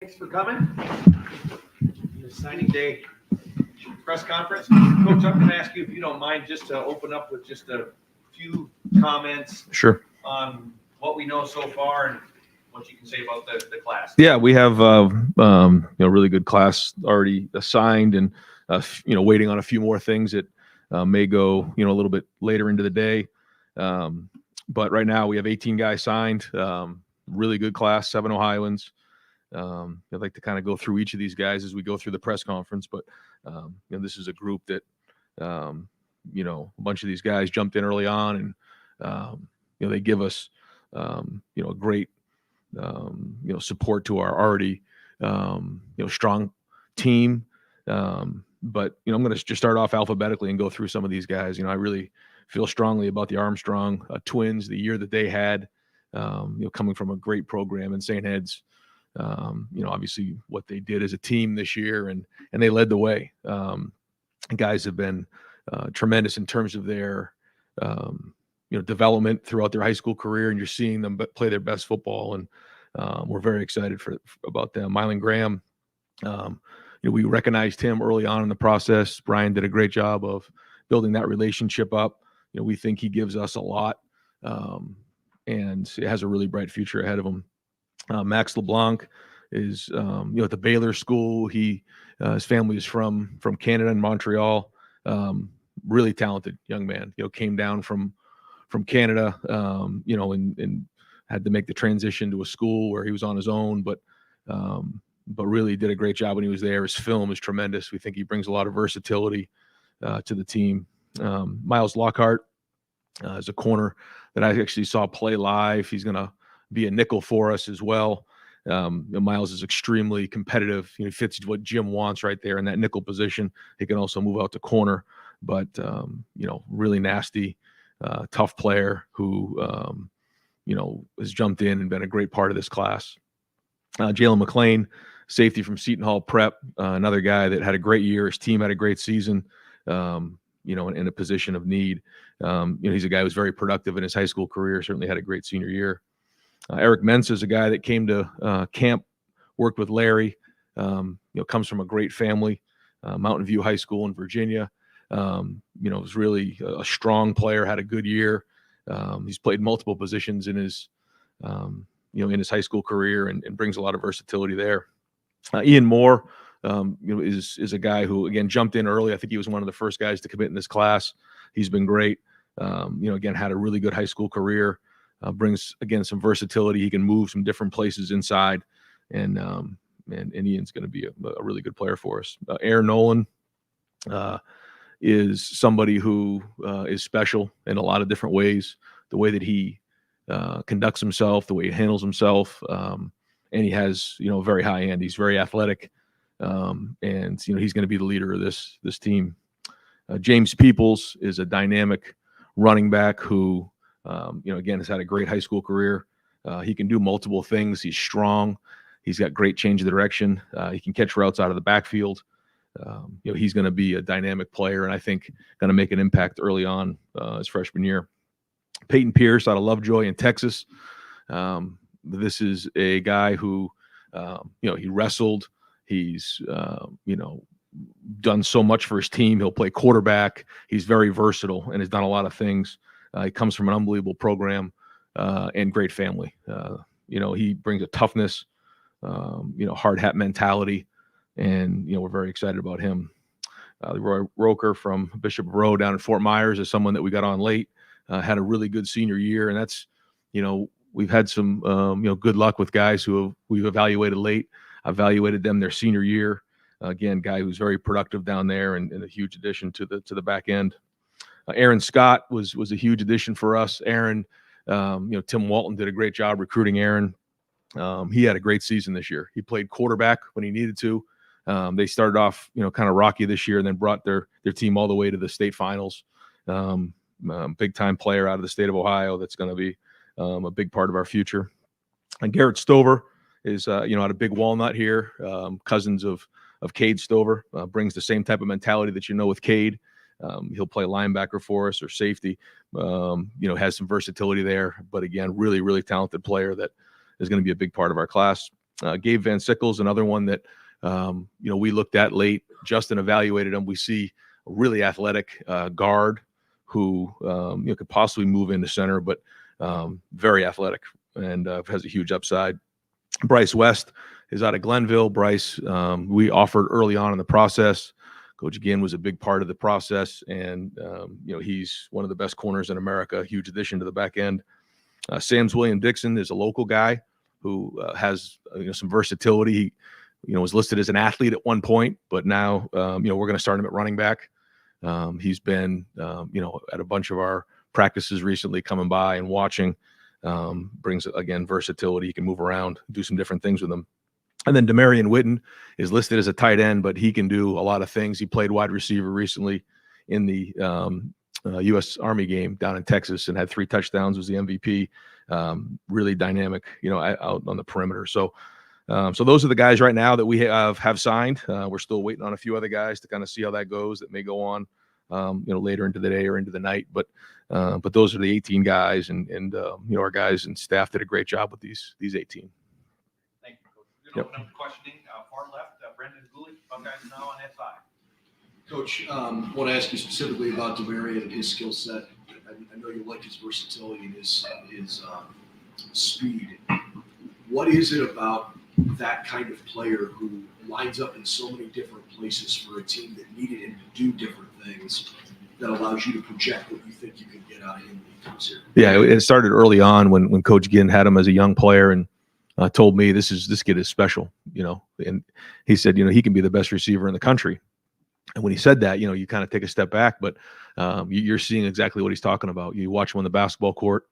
Thanks for coming. The signing day press conference. Coach, I'm going to ask you, if you don't mind, just to open up with just a few comments. Sure. On what we know so far and what you can say about the class. Yeah, we have really good class already assigned, and waiting on a few more things that may go a little bit later into the day. But right now we have 18 guys signed. Really good class, 7 Ohioans. I'd like to kind of go through each of these guys as we go through the press conference, but this is a group that a bunch of these guys jumped in early on, and they give us a great support to our already strong team. But I'm going to just start off alphabetically and go through some of these guys. I really feel strongly about the Armstrong twins, the year that they had, coming from a great program in St. Ed's. Obviously what they did as a team this year, and they led the way. Guys have been tremendous in terms of their development throughout their high school career, and you're seeing them play their best football, and we're very excited about them. Mylan Graham, we recognized him early on in the process. Brian did a great job of building that relationship up. We think he gives us a lot, and it has a really bright future ahead of him. Max LeBlanc is at the Baylor School. His family is from Canada and Montreal. Really talented young man. Came down from Canada, and had to make the transition to a school where he was on his own, but really did a great job when he was there. His film is tremendous. We think he brings a lot of versatility to the team. Miles Lockhart is a corner that I actually saw play live. He's going to be a nickel for us as well. Miles is extremely competitive. He fits what Jim wants right there in that nickel position. He can also move out to corner, but really nasty, tough player who has jumped in and been a great part of this class. Jalen McLean, safety from Seton Hall Prep, another guy that had a great year. His team had a great season, in a position of need. He's a guy who's very productive in his high school career, certainly had a great senior year. Eric Mensa is a guy that came to camp, worked with Larry, comes from a great family, Mountain View High School in Virginia. Was really a strong player, had a good year. He's played multiple positions in his high school career, and brings a lot of versatility there. Ian Moore, is a guy who, again, jumped in early. I think he was one of the first guys to commit in this class. He's been great. Again, had a really good high school career. Brings, again, some versatility. He can move some different places inside, and Ian's going to be a really good player for us. Aaron Nolan is somebody who is special in a lot of different ways. The way that he conducts himself, the way he handles himself, and he has a very high end. He's very athletic, and he's going to be the leader of this team. James Peoples is a dynamic running back who again, has had a great high school career. He can do multiple things. He's strong. He's got great change of direction. He can catch routes out of the backfield. He's going to be a dynamic player, and I think going to make an impact early on his freshman year. Peyton Pierce out of Lovejoy in Texas. This is a guy who, he wrestled. He's, done so much for his team. He'll play quarterback. He's very versatile and has done a lot of things. He comes from an unbelievable program and great family. He brings a toughness, hard hat mentality, and we're very excited about him. Leroy Roker from Bishop Rowe down in Fort Myers is someone that we got on late. Had a really good senior year, and that's we've had some good luck with guys who we've evaluated late. Evaluated them their senior year. Again, guy who's very productive down there, and a huge addition to the back end. Aaron Scott was a huge addition for us. Aaron, Tim Walton did a great job recruiting Aaron. He had a great season this year. He played quarterback when he needed to. They started off, kind of rocky this year, and then brought their team all the way to the state finals. Big time player out of the state of Ohio. That's going to be a big part of our future. And Garrett Stover is, out of Big Walnut here, cousins of Cade Stover, brings the same type of mentality that with Cade. He'll play linebacker for us or safety, has some versatility there, but again, really, really talented player that is going to be a big part of our class. Gabe Van Sickle's another one that, we looked at late. Justin evaluated him. We see a really athletic guard who, could possibly move into center, but very athletic and has a huge upside. Bryce West is out of Glenville. Bryce, we offered early on in the process. Coach Ginn was a big part of the process, and he's one of the best corners in America. Huge addition to the back end. Sam's William Dixon is a local guy who has some versatility. He was listed as an athlete at one point, but now we're going to start him at running back. He's been at a bunch of our practices recently, coming by and watching. Brings again versatility. He can move around, do some different things with him. And then Demarion Witten is listed as a tight end, but he can do a lot of things. He played wide receiver recently in the U.S. Army game down in Texas and had 3 touchdowns, was the MVP. Really dynamic, out on the perimeter. So those are the guys right now that we have signed. We're still waiting on a few other guys to kind of see how that goes. That may go on, later into the day or into the night. But those are the 18 guys, and our guys and staff did a great job with these 18. Thank you, Coach. We're going to open up the questioning. Far left, Brendan Gooley, BuckeyesNow on SI. Coach, I want to ask you specifically about Demarion and his skill set. I know you like his versatility and his speed. What is it about that kind of player who lines up in so many different places for a team that needed him to do different things that allows you to project what you think you can get out of him when he comes here? Yeah, it started early on when Coach Ginn had him as a young player and told me this kid is special, and he said, he can be the best receiver in the country. And when he said that, you kind of take a step back, but you're seeing exactly what he's talking about. You watch him on the basketball court,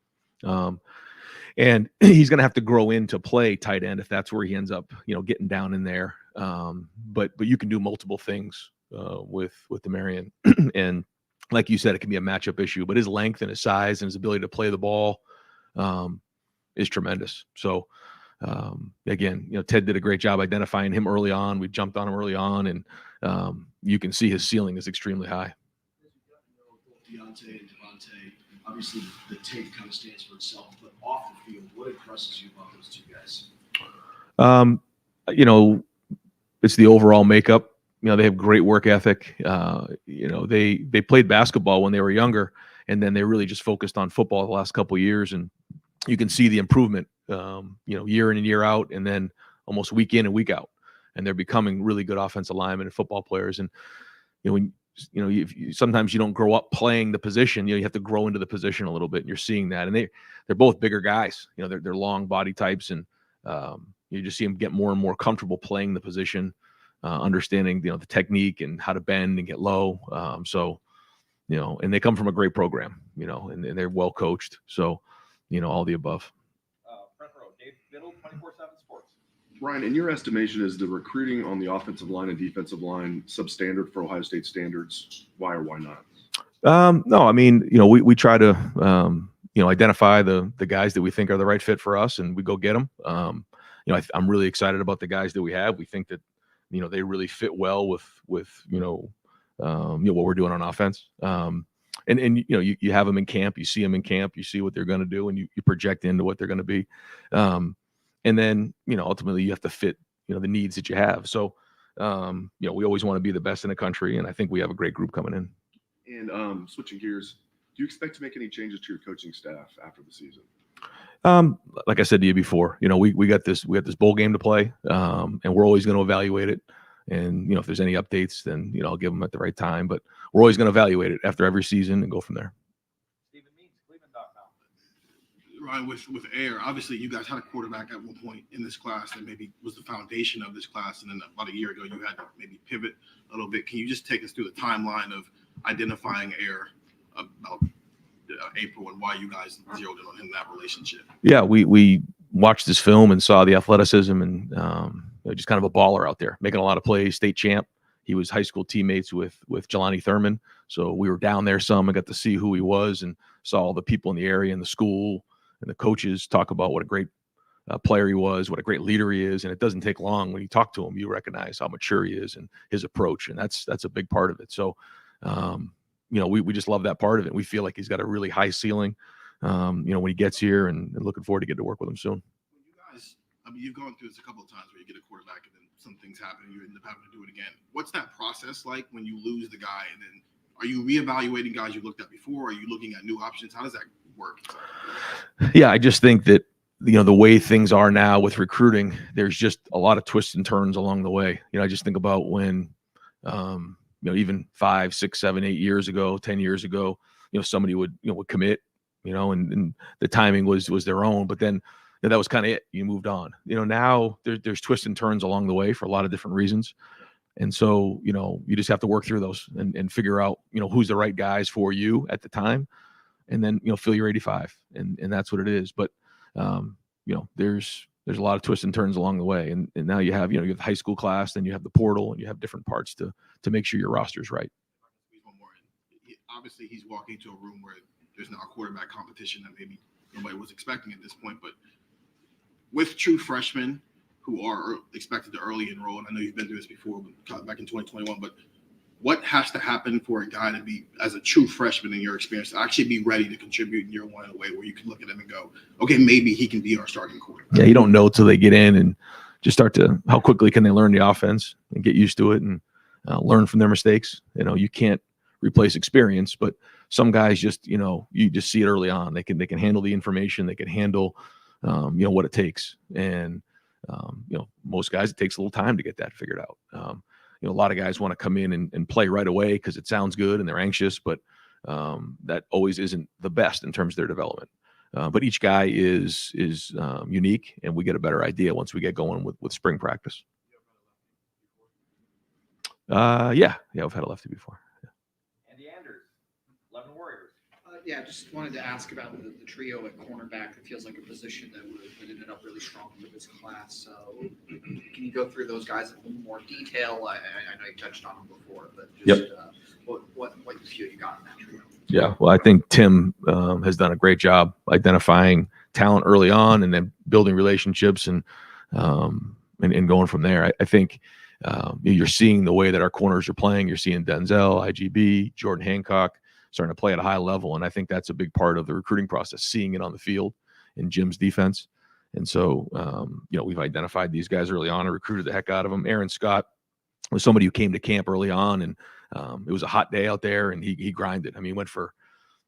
and he's going to have to grow into play tight end if that's where he ends up, getting down in there. But you can do multiple things with Demarion, and like you said, it can be a matchup issue. But his length and his size and his ability to play the ball is tremendous. So again, Ted did a great job identifying him early on. We jumped on him early on, and you can see his ceiling is extremely high. Deontay and Devontae, obviously the tape kind of stands for itself, but off the field, what impresses you about those 2 guys? It's the overall makeup. They have great work ethic. They played basketball when they were younger, and then they really just focused on football the last couple of years, and you can see the improvement, year in and year out, and then almost week in and week out. And they're becoming really good offensive linemen and football players. And, sometimes you don't grow up playing the position, you have to grow into the position a little bit, and you're seeing that. And they're both bigger guys, they're long body types, and you just see them get more and more comfortable playing the position, understanding, the technique and how to bend and get low. And they come from a great program, and they're well coached. So, all the above. Front row, Dave Biddle, 24/7 Sports. Ryan, in your estimation, is the recruiting on the offensive line and defensive line substandard for Ohio State standards? Why or why not? No, I mean, we try to, identify the guys that we think are the right fit for us, and we go get them. I'm really excited about the guys that we have. We think that, they really fit well with what we're doing on offense. And you have them in camp, you see them in camp, you see what they're going to do, and you project into what they're going to be. And then, ultimately you have to fit, the needs that you have. So, we always want to be the best in the country, and I think we have a great group coming in. And switching gears, do you expect to make any changes to your coaching staff after the season? Like I said to you before, we got this bowl game to play, and we're always going to evaluate it. And, if there's any updates, then, I'll give them at the right time, but we're always going to evaluate it after every season and go from there. Stephen Means, Cleveland.com. Ryan, with Air, obviously you guys had a quarterback at one point in this class that maybe was the foundation of this class. And then about a year ago, you had to maybe pivot a little bit. Can you just take us through the timeline of identifying Air about April and why you guys zeroed in on him, that relationship? Yeah, we watched this film and saw the athleticism and just kind of a baller out there, making a lot of plays, state champ. He was high school teammates with Jelani Thurman. So we were down there some and got to see who he was and saw all the people in the area and the school and the coaches talk about what a great player he was, what a great leader he is. And it doesn't take long. When you talk to him, you recognize how mature he is and his approach. And that's a big part of it. So, we just love that part of it. We feel like he's got a really high ceiling, when he gets here, and looking forward to get to work with him soon. When you guys I mean, you've gone through this a couple of times where you get a quarterback and then some things happen and you end up having to do it again. What's that process like when you lose the guy? And then are you reevaluating guys you looked at before? Are you looking at new options? How does that work? Yeah, I just think that, the way things are now with recruiting, there's just a lot of twists and turns along the way. I just think about when, even 5, 6, 7, 8 years ago, 10 years ago, somebody would commit, and the timing was their own, but then that was kind of it. You moved on. Now there's twists and turns along the way for a lot of different reasons. And so, you just have to work through those and figure out, who's the right guys for you at the time. And then, fill your 85 and that's what it is. But, there's a lot of twists and turns along the way. And now you have, you have the high school class, then you have the portal, and you have different parts to make sure your roster's right. One more. Obviously, he's walking to a room where there's now a quarterback competition that maybe nobody was expecting at this point. But with true freshmen who are expected to early enroll, and I know you've been through this before, but back in 2021, but what has to happen for a guy to be, as a true freshman in your experience, to actually be ready to contribute in year one in a way where you can look at him and go, okay, maybe he can be our starting quarterback? Yeah, you don't know till they get in and just start to, how quickly can they learn the offense and get used to it and learn from their mistakes. You can't replace experience, but some guys just, you just see it early on. They can handle the information. They can handle, what it takes. And, most guys, it takes a little time to get that figured out. A lot of guys want to come in and play right away because it sounds good and they're anxious, but that always isn't the best in terms of their development. But each guy is unique, and we get a better idea once we get going with spring practice. Yeah, I've had a lefty before. Andy Anders, 11 Warriors. Yeah, just wanted to ask about the trio at cornerback. It feels like a position that ended up really strong for this class. So can you go through those guys in a little more detail? I know you touched on them before, but just what you feel you got in that trio? Yeah, well, I think Tim has done a great job identifying talent early on and then building relationships and going from there. I think you're seeing the way that our corners are playing. You're seeing Denzel, IGB, Jordan Hancock starting to play at a high level. And I think that's a big part of the recruiting process, seeing it on the field in Jim's defense. And so, we've identified these guys early on and recruited the heck out of them. Aaron Scott was somebody who came to camp early on, and it was a hot day out there, and he grinded. I mean, he went for,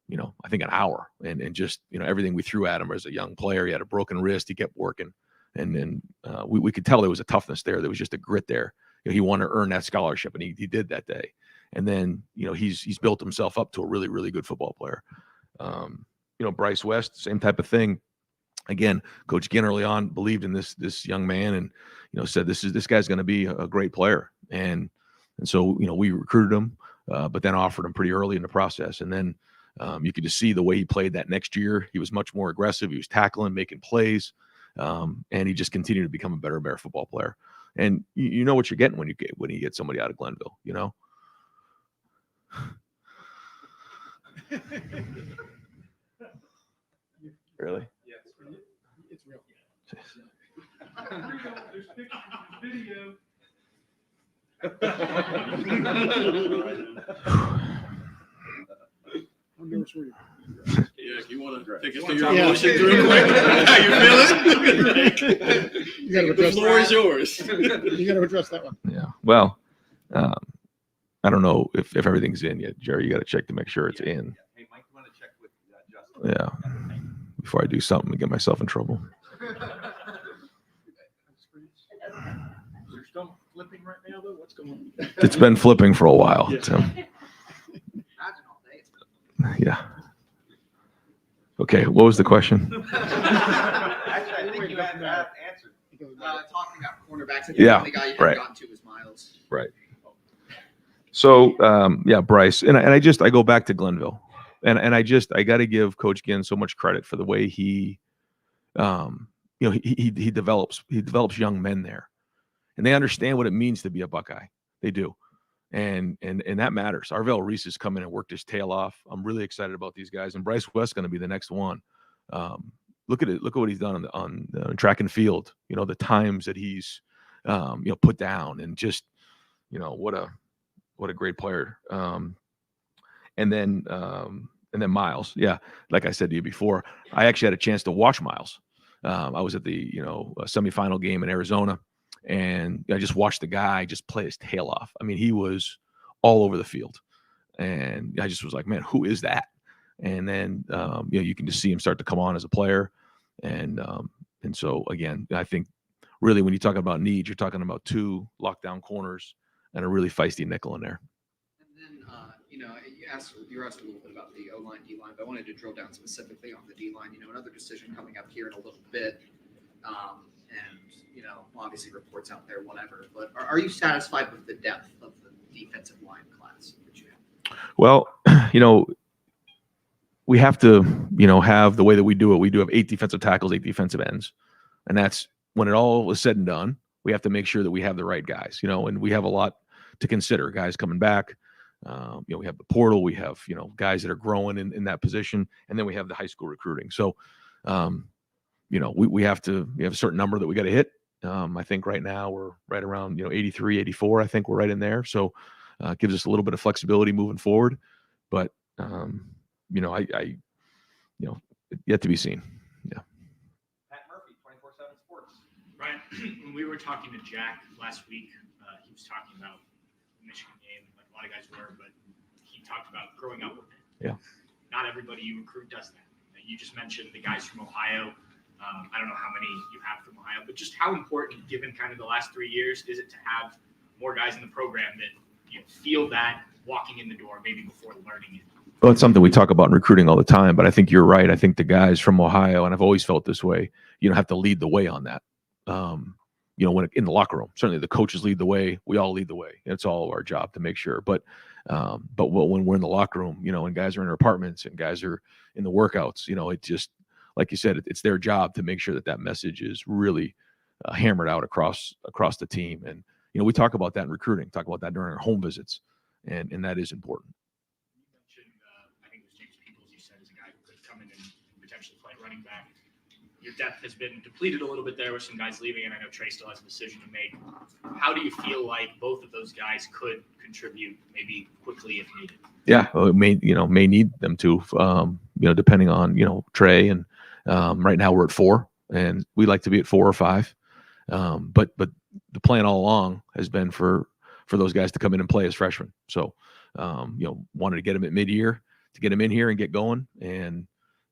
I think an hour and just, everything we threw at him as a young player. He had a broken wrist. He kept working. And then we could tell there was a toughness there. There was just a grit there. He wanted to earn that scholarship, and he did that day. And then, he's built himself up to a really, really good football player. Bryce West, same type of thing. Again, Coach Ginn early on believed in this young man and, said, this guy's going to be a great player. And so, we recruited him, but then offered him pretty early in the process. And then you could just see the way he played that next year. He was much more aggressive. He was tackling, making plays. And he just continued to become a better and better football player. And you know what you're getting when you get somebody out of Glenville, Really? Yes. It's real. There's pictures, video. I'm nervous for you. Yeah, if you want to take us through Yeah. your emotions real quick. How you feeling? You got to The address floor is that. yours. You got to address that one. Yeah. Well, I don't know if everything's in yet, Jerry. You got to check to make sure it's in. Hey, Mike, you want to check with Justin? Yeah. Before I do something and get myself in trouble. They're still flipping right now, though. What's going on? It's been flipping for a while, Yeah. Tim. Imagine all day. Yeah. Okay. What was the question? Actually, I think you had answered. Talking about cornerbacks. Yeah, The guy you right. had gotten to was Miles. Right. So, Bryce, and I go back to Glenville, and I got to give Coach Ginn so much credit for the way he develops young men there, and they understand what it means to be a Buckeye. They do, and that matters. Arvell Reese has come in and worked his tail off. I'm really excited about these guys, and Bryce West's going to be the next one. Look at it. Look at what he's done on track and field. The times that he's put down, and just what a great player. And then Miles. Yeah, like I said to you before, I actually had a chance to watch Miles I was at the semifinal game in Arizona, and I just watched the guy just play his tail off. I mean, he was all over the field, and I just was like, man, who is that? And then you can just see him start to come on as a player, and so again, I think really when you talk about needs, you're talking about 2 lockdown corners and a really feisty nickel in there. And then, you were asked a little bit about the O-line, D-line, but I wanted to drill down specifically on the D-line. Another decision coming up here in a little bit, and obviously reports out there, whatever. But are you satisfied with the depth of the defensive line class that you have? Well, we have to, have the way that we do it. We do have 8 defensive tackles, 8 defensive ends, and that's when it all is said and done. We have to make sure that we have the right guys, and we have a lot to consider. Guys coming back, we have the portal, we have guys that are growing in that position, and then we have the high school recruiting. So, we have a certain number that we got to hit. I think right now we're right around 83, 84. I think we're right in there. So, it gives us a little bit of flexibility moving forward, but yet to be seen. Yeah. Pat Murphy, 24/7 Sports. Ryan, when we were talking to Jack last week, he was talking about the Michigan game, like a lot of guys were, but he talked about growing up with it. Yeah. Not everybody you recruit does that. You just mentioned the guys from Ohio. I don't know how many you have from Ohio, but just how important, given kind of the last 3 years, is it to have more guys in the program that feel that walking in the door maybe before learning it? Well, it's something we talk about in recruiting all the time, but I think you're right. I think the guys from Ohio, and I've always felt this way, have to lead the way on that. When in the locker room, certainly the coaches lead the way. We all lead the way. It's all our job to make sure. But when we're in the locker room, and guys are in their apartments and guys are in the workouts, it just, like you said, it's their job to make sure that message is really hammered out across the team. And we talk about that in recruiting, talk about that during our home visits, and that is important. You mentioned, I think it was James Peoples, you said, as a guy who could come in and potentially play running back. Your depth has been depleted a little bit there with some guys leaving, and I know Trey still has a decision to make. How do you feel like both of those guys could contribute maybe quickly if needed? Yeah, well, may need them to, depending on, Trey. And right now we're at 4, and we like to be at 4 or 5. But the plan all along has been for those guys to come in and play as freshmen. So, wanted to get them at mid-year to get them in here and get going. And,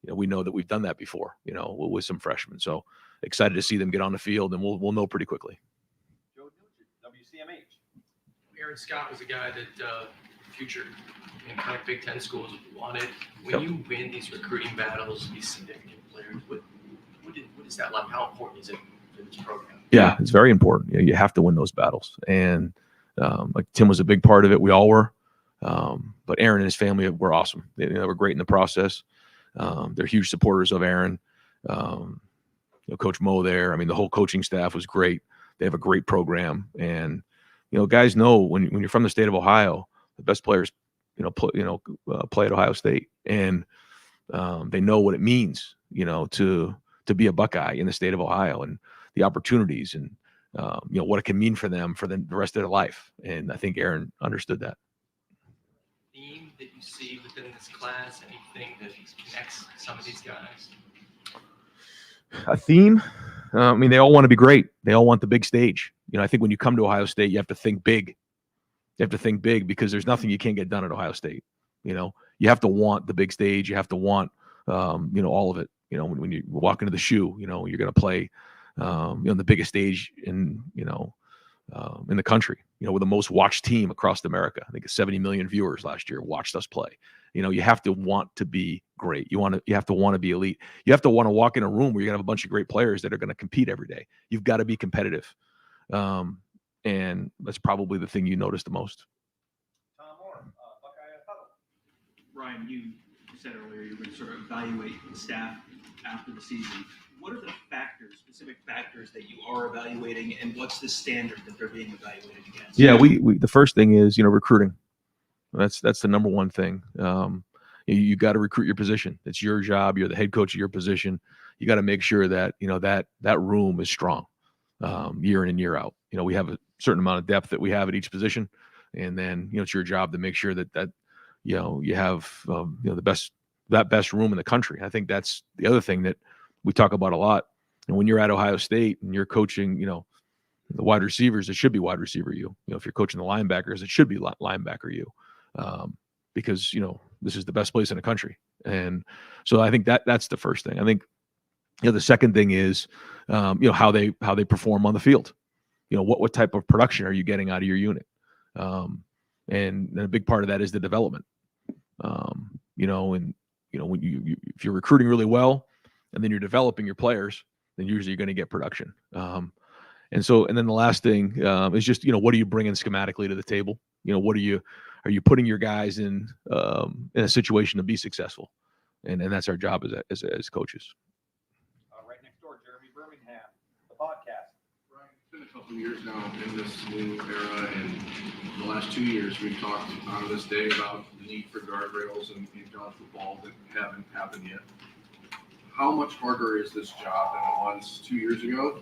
we know that we've done that before, with some freshmen. So excited to see them get on the field, and we'll know pretty quickly. Joe Nugent, WCMH. Aaron Scott was a guy that future kind of Big Ten schools wanted. When you win these recruiting battles, these significant players, what is that like? How important is it for this program? Yeah, it's very important. You have to win those battles. And like Tim was a big part of it. We all were. But Aaron and his family were awesome. They were great in the process. They're huge supporters of Aaron. Coach Mo there. I mean, the whole coaching staff was great. They have a great program. And, guys know when you're from the state of Ohio, the best players, play at Ohio State. And they know what it means, to be a Buckeye in the state of Ohio, and the opportunities and, what it can mean for them for the rest of their life. And I think Aaron understood that. Theme that you see within this class, anything that connects some of these guys? A theme? They all want to be great. They all want the big stage. I think when you come to Ohio State, you have to think big. You have to think big because there's nothing you can't get done at Ohio State. You have to want the big stage. You have to want, all of it. When you walk into the shoe, you're going to play, the biggest stage in the country, with the most watched team across America. I think 70 million viewers last year watched us play. You have to want to be great. You have to want to be elite. You have to want to walk in a room where you're going to have a bunch of great players that are going to compete every day. You've got to be competitive. And that's probably the thing you notice the most. Tom Moore, Buckeye Huddle. Ryan, you said earlier you were going to sort of evaluate the staff after the season. What are the specific factors that you are evaluating, and what's the standard that they're being evaluated against? Yeah, we the first thing is, recruiting. That's the number one thing. You got to recruit your position. It's your job. You're the head coach of your position. You got to make sure that, that room is strong year in and year out. We have a certain amount of depth that we have at each position. And then, it's your job to make sure that you have, the best room in the country. I think that's the other thing that we talk about a lot. And when you're at Ohio State and you're coaching, the wide receivers, it should be wide receiver you. If you're coaching the linebackers, it should be linebacker you, because this is the best place in the country. And so I think that's the first thing. I think the second thing is how they perform on the field. What type of production are you getting out of your unit? And a big part of that is the development. When if you're recruiting really well and then you're developing your players, then usually you're going to get production. And then the last thing is just, what are you bringing schematically to the table? Are you putting your guys in a situation to be successful? And that's our job as coaches. Right next door, Jeremy Birmingham, the podcast. Right. It's been a couple of years now in this new era, and the last 2 years we've talked on this day about the need for guardrails in college football that haven't happened yet. How much harder is this job than it was 2 years ago?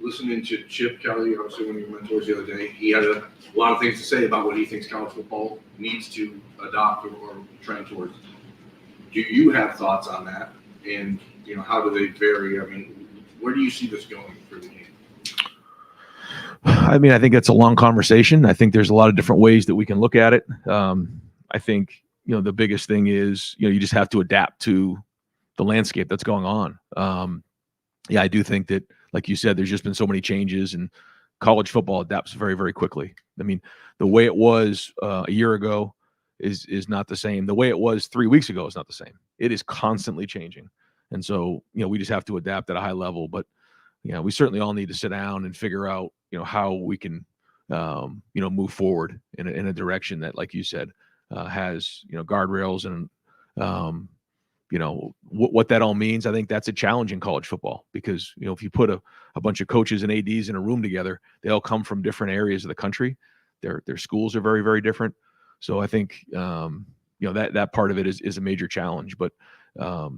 Listening to Chip Kelly, obviously one of your mentors the other day, he had a lot of things to say about what he thinks college football needs to adopt or trend towards. Do you have thoughts on that? And, how do they vary? I mean, where do you see this going for the game? I mean, I think it's a long conversation. I think there's a lot of different ways that we can look at it. I think, the biggest thing is, you just have to adapt to the landscape that's going on. I do think that, like you said, there's just been so many changes, and college football adapts very, very quickly. I mean, the way it was a year ago is not the same. The way it was 3 weeks ago is not the same. It is constantly changing. And so, we just have to adapt at a high level. But, we certainly all need to sit down and figure out, how we can, move forward in a direction that, like you said, has, guardrails and, what that all means. I think that's a challenge in college football because, if you put a bunch of coaches and ADs in a room together, they all come from different areas of the country. Their schools are very, very different. So I think, that part of it is a major challenge, but the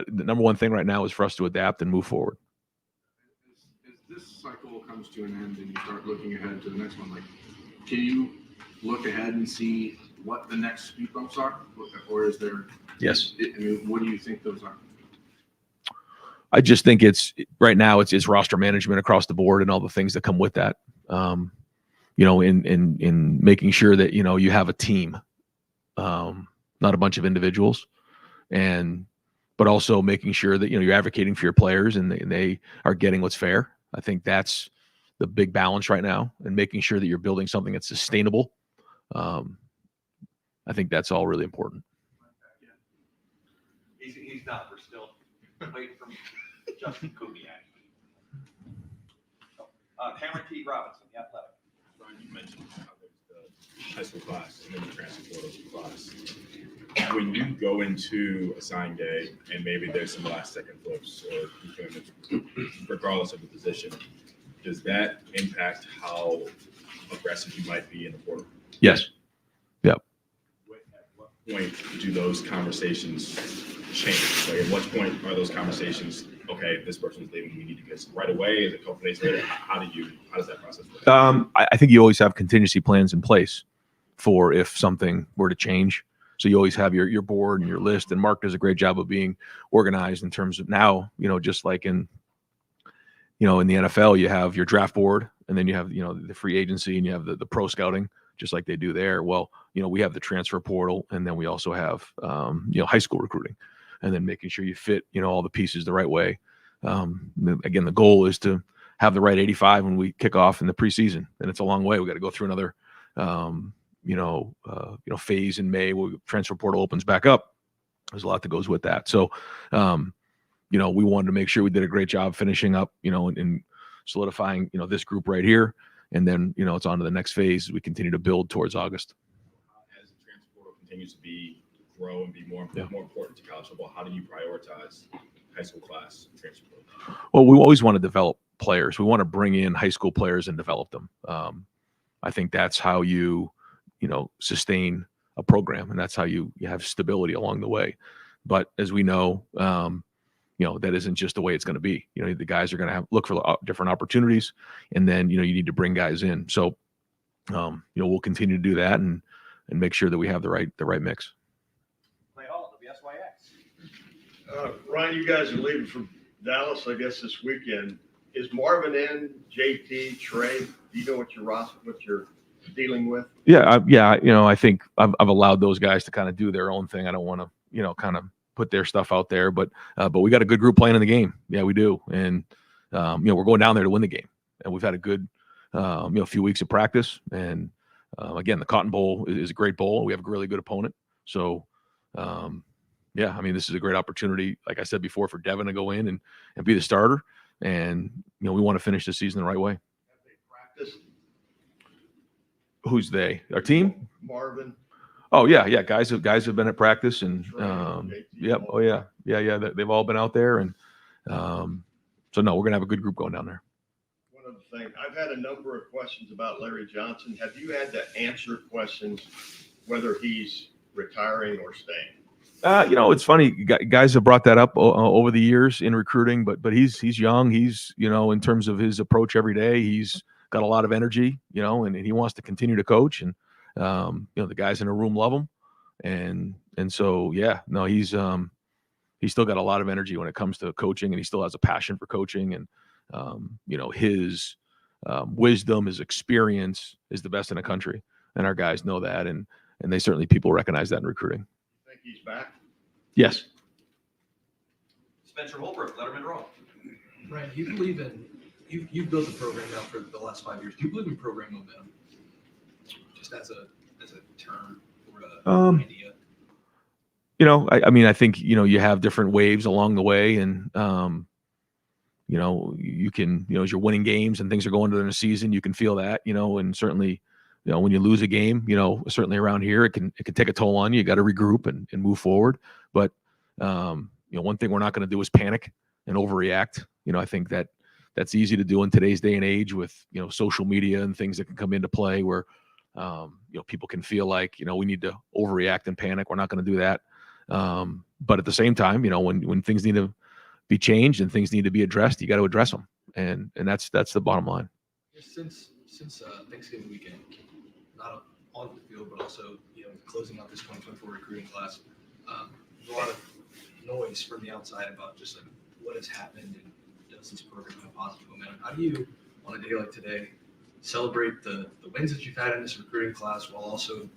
number one thing right now is for us to adapt and move forward. As this cycle comes to an end and you start looking ahead to the next one, can you look ahead and see what the next speed bumps are? Or is there? Yes. I mean, what do you think those are? I just think right now it's roster management across the board and all the things that come with that. In making sure that, you have a team, not a bunch of individuals, but also making sure that, you're advocating for your players and they are getting what's fair. I think that's the big balance right now, and making sure that you're building something that's sustainable. I think that's all really important. He's not. We're still waiting for Justin Kubiak. Cameron T. Robinson, the Athletic. Brian, you mentioned how there's the high school class and then the transfer portal class. When you go into a sign day and maybe there's some last second flips or regardless of the position, does that impact how aggressive you might be in the portal? Yes. Yep. At what point do those conversations change? Like, at what point are those conversations, okay, this person's leaving, we need to get right away? Is it a couple days later? How does that process work? I think you always have contingency plans in place for if something were to change. So you always have your board and your list, and Mark does a great job of being organized in terms of now, just like in the NFL, you have your draft board, and then you have, the free agency, and you have the pro scouting, just like they do there. Well, we have the transfer portal, and then we also have, high school recruiting, and then making sure you fit, all the pieces the right way. Again, the goal is to have the right 85 when we kick off in the preseason, and it's a long way. We got to go through another, phase in May where transfer portal opens back up. There's a lot that goes with that. So, we wanted to make sure we did a great job finishing up, and solidifying, this group right here. And then, it's on to the next phase as we continue to build towards August. As the transfer portal continues to grow and be more important to college football, how do you prioritize high school class transfer portal? Well, we always want to develop players. We want to bring in high school players and develop them. I think that's how you sustain a program, and that's how you have stability along the way. But as we know, that isn't just the way it's going to be. The guys are going to look for different opportunities, and then, you need to bring guys in. So, we'll continue to do that and make sure that we have the right mix. Clay Hall, WSYX. Ryan, you guys are leaving for Dallas, I guess, this weekend. Is Marvin in, JT, Trey? Do you know what you're dealing with? Yeah, I think I've allowed those guys to kind of do their own thing. I don't want to, kind of put their stuff out there, but we got a good group playing in the game. Yeah, we do. And, we're going down there to win the game. And we've had a good, few weeks of practice. And, again, the Cotton Bowl is a great bowl. We have a really good opponent. So, this is a great opportunity, like I said before, for Devin to go in and be the starter. And, we want to finish the season the right way. Have they practiced? Who's they? Our team? Marvin. Oh yeah. Guys have been at practice and, Trey, JT, yep. Oh yeah. They've all been out there. And, so no, we're going to have a good group going down there. One other thing, I've had a number of questions about Larry Johnson. Have you had to answer questions whether he's retiring or staying? It's funny. Guys have brought that up over the years in recruiting, but he's young. He's, in terms of his approach every day, he's got a lot of energy, and he wants to continue to coach. And, the guys in the room love him. And so, yeah, no, he's still got a lot of energy when it comes to coaching, and he still has a passion for coaching. And, his wisdom, his experience is the best in the country. And our guys know that. And they certainly, people recognize that in recruiting. Think he's back? Yes. Spencer Holbrook, Letterman Row. Ryan, do you believe in you've built a program now for the last 5 years? Do you believe in program momentum? Just as a term or an idea? I think, you have different waves along the way, and you can, as you're winning games and things are going during the season, you can feel that, and certainly, when you lose a game, certainly around here, it can take a toll on you. You got to regroup and move forward. But, one thing we're not going to do is panic and overreact. I think that's easy to do in today's day and age with, social media and things that can come into play where, people can feel like, we need to overreact and panic. We're not going to do that. But at the same time, when things need to be changed and things need to be addressed, you got to address them. And that's the bottom line. Since Thanksgiving weekend, not on the field, but also, closing out this 2024 recruiting class, there's a lot of noise from the outside about just like what has happened and does this program have positive momentum? How do you, on a day like today, celebrate the wins that you've had in this recruiting class while also,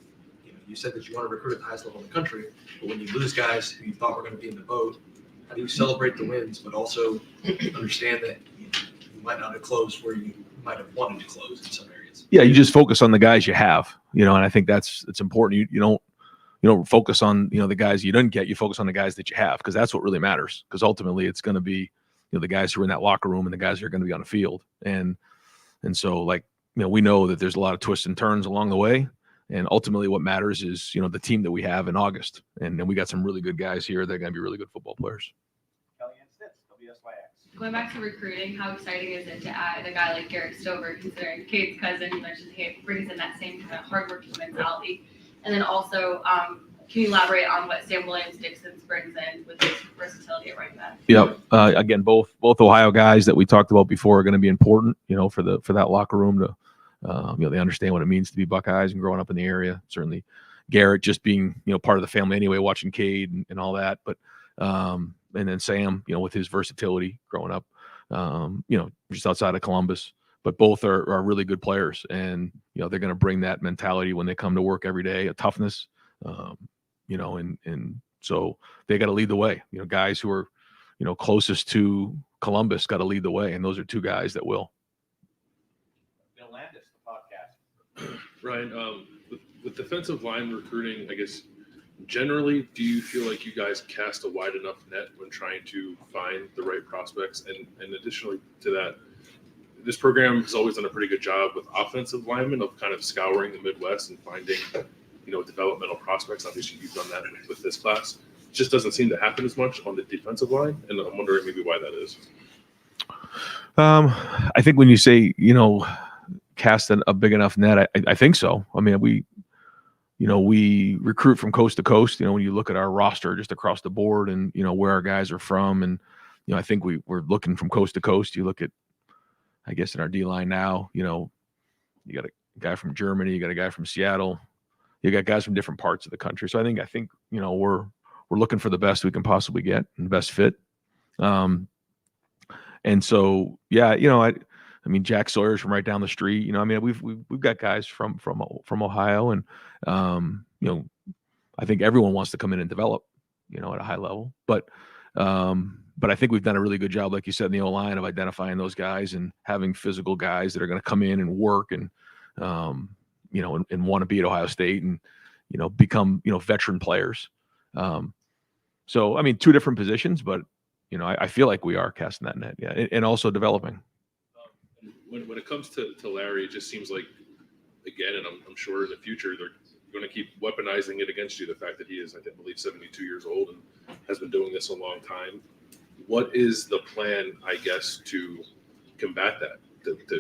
you said that you want to recruit at the highest level in the country, but when you lose guys who you thought were going to be in the boat, how do you celebrate the wins, but also understand that you might not have closed where you might have wanted to close in some areas? Yeah, you just focus on the guys you have, and I think it's important. You don't focus on, the guys you didn't get. You focus on the guys that you have, because that's what really matters. Because ultimately, it's going to be, the guys who are in that locker room and the guys who are going to be on the field. And so, we know that there's a lot of twists and turns along the way. And ultimately, what matters is, the team that we have in August. And then we got some really good guys here that are going to be really good football players. Going back to recruiting, how exciting is it to add a guy like Garrett Stover, considering Cade's cousin? You mentioned he brings in that same kind of hardworking mentality. And then also, can you elaborate on what Sam Williams-Dixon brings in with his versatility at running back? Yep. Again, both Ohio guys that we talked about before are going to be important, for that locker room to, they understand what it means to be Buckeyes and growing up in the area. Certainly, Garrett just being, part of the family anyway, watching Cade and all that. But and then Sam, with his versatility growing up, just outside of Columbus. But both are really good players, and they're going to bring that mentality when they come to work every day, a toughness, and so they got to lead the way. Guys who are, closest to Columbus got to lead the way, and those are two guys that will. Bill Landis, the podcast. Ryan, with defensive line recruiting, I guess generally, do you feel like you guys cast a wide enough net when trying to find the right prospects? And additionally to that, this program has always done a pretty good job with offensive linemen of kind of scouring the Midwest and finding, developmental prospects. Obviously, you've done that with this class. It just doesn't seem to happen as much on the defensive line, and I'm wondering maybe why that is. I think when you say, cast a big enough net, I think so. I mean, we recruit from coast to coast. When you look at our roster just across the board and, where our guys are from. And, I think we're looking from coast to coast. You look at, I guess, in our D-line now, you got a guy from Germany, you got a guy from Seattle, you got guys from different parts of the country. So I think, we're looking for the best we can possibly get and best fit. And so, yeah, I mean, Jack Sawyer's from right down the street. I mean, we've got guys from Ohio, and I think everyone wants to come in and develop, at a high level. But I think we've done a really good job, like you said, in the O-line of identifying those guys and having physical guys that are going to come in and work and and want to be at Ohio State and become veteran players. So I mean, two different positions, but I feel like we are casting that net, yeah, and also developing. When it comes to Larry, it just seems like, again, and I'm sure in the future they're going to keep weaponizing it against you. The fact that he is, I believe, 72 years old and has been doing this a long time. What is the plan, I guess, to combat that,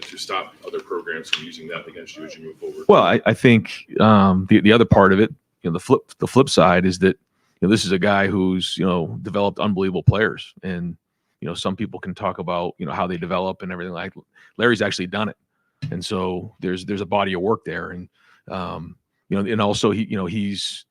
to stop other programs from using that against you as you move forward? Well, I think the other part of it, the flip side is that this is a guy who's developed unbelievable players, and some people can talk about how they develop and everything. Like Larry's actually done it, and so there's a body of work there, and and also he's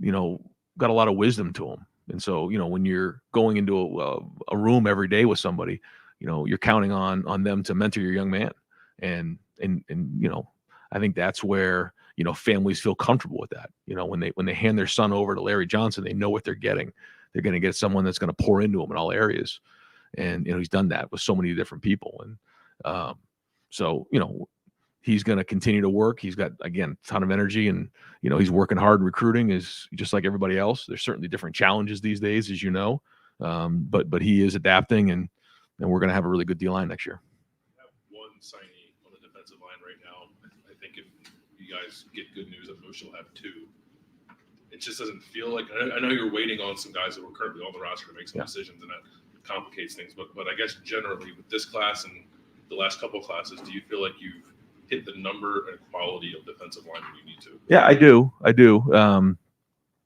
got a lot of wisdom to him, and so when you're going into a room every day with somebody, you're counting on them to mentor your young man, and I think that's where families feel comfortable with that. When they hand their son over to Larry Johnson, they know what they're getting. They're going to get someone that's going to pour into them in all areas. And, he's done that with so many different people. And so, he's going to continue to work. He's got, again, a ton of energy, and, he's working hard. Recruiting is just like everybody else. There's certainly different challenges these days, as but he is adapting, and we're going to have a really good D-line next year. I have one signee on the defensive line right now. I think if you guys get good news, at most you'll have two. It just doesn't feel like, I know you're waiting on some guys that were currently on the roster to make some decisions, and that complicates things. But I guess generally with this class and the last couple of classes, do you feel like you've hit the number and quality of defensive linemen you need to? Yeah, I do.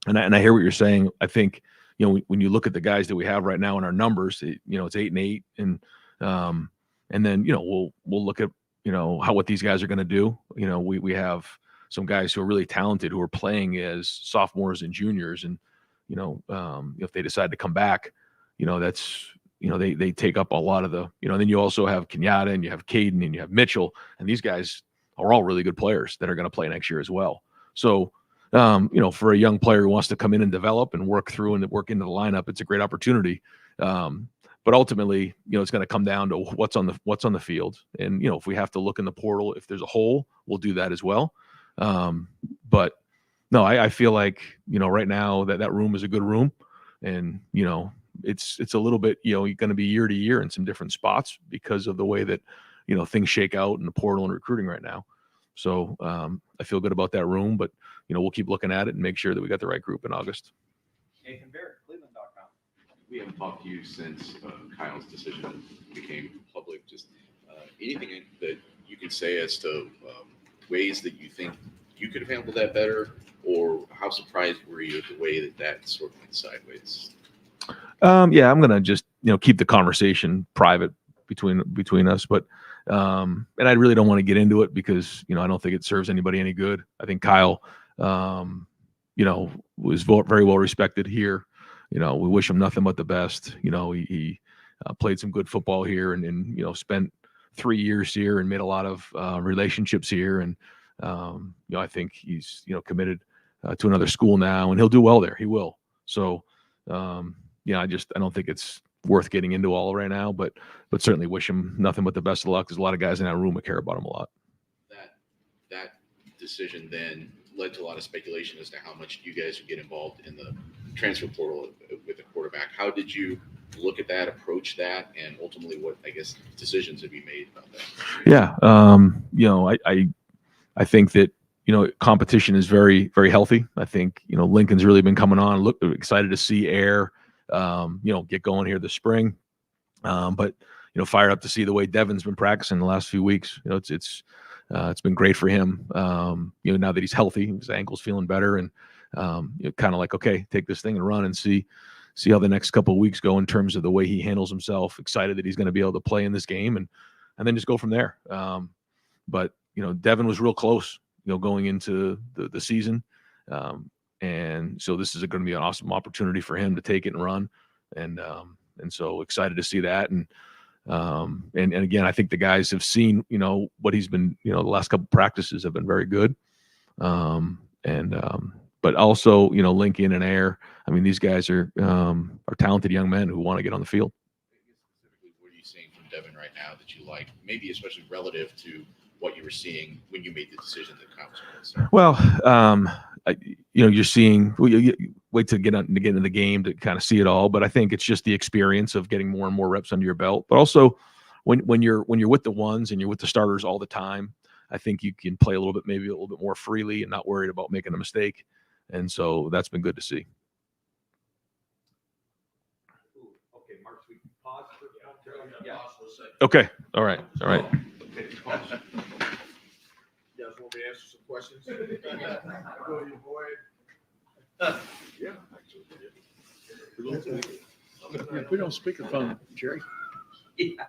And I hear what you're saying. I think, when you look at the guys that we have right now in our numbers, it's 8-8, and then we'll look at what these guys are going to do. We have some guys who are really talented who are playing as sophomores and juniors, and if they decide to come back, that's they take up a lot of the then you also have Kenyatta, and you have Caden, and you have Mitchell, and these guys are all really good players that are going to play next year as well. So for a young player who wants to come in and develop and work through and work into the lineup, it's a great opportunity. But ultimately, it's going to come down to what's on the field. And, if we have to look in the portal, if there's a hole, we'll do that as well. But no, I feel like, right now that room is a good room, and, it's a little bit, going to be year to year in some different spots because of the way that, things shake out in the portal and recruiting right now. So I feel good about that room, but, we'll keep looking at it and make sure that we got the right group in August. Nathan Barrett, Cleveland.com. We haven't talked to you since Kyle's decision became public. Just anything that you could say as to ways that you think you could have handled that better, or how surprised were you at the way that sort of went sideways? Yeah, I'm gonna just keep the conversation private between us, but and I really don't want to get into it because I don't think it serves anybody any good. I think Kyle, was very well respected here. We wish him nothing but the best. He played some good football here, and spent 3 years here and made a lot of relationships here, and I think he's committed to another school now, and he'll do well there. He will. So. I don't think it's worth getting into all right now, but certainly wish him nothing but the best of luck. There's a lot of guys in that room that care about him a lot. That decision then led to a lot of speculation as to how much you guys would get involved in the transfer portal with the quarterback. How did you look at that, approach that, and ultimately what, I guess, decisions have you made about that? Yeah. I think that, competition is very, very healthy. I think, Lincoln's really been coming on. Excited to see Air, get going here this spring. But, fired up to see the way Devin's been practicing the last few weeks. It's been great for him. Now that he's healthy, his ankle's feeling better, and, kind of like, okay, take this thing and run and see how the next couple of weeks go in terms of the way he handles himself. Excited that he's going to be able to play in this game, and then just go from there. But, Devin was real close, going into the season. And so this is going to be an awesome opportunity for him to take it and run. And so excited to see that. And, And again, I think the guys have seen, what he's been, the last couple practices have been very good. But also, Lincoln and Air, I mean, these guys are talented young men who want to get on the field. Specifically, what are you seeing from Devin right now that you like? Maybe especially relative to what you were seeing when you made the decision that Conference was. Well, you're seeing. You wait to get into the game to kind of see it all. But I think it's just the experience of getting more and more reps under your belt. But also, when you're with the ones and you're with the starters all the time, I think you can play maybe a little bit more freely and not worried about making a mistake. And so that's been good to see. Okay, Mark, we pause for yeah. Okay. All right. Okay, pause. You guys want me to answer some questions? Go, you boy. Yeah, actually. Put it on speakerphone, Jerry. Yeah.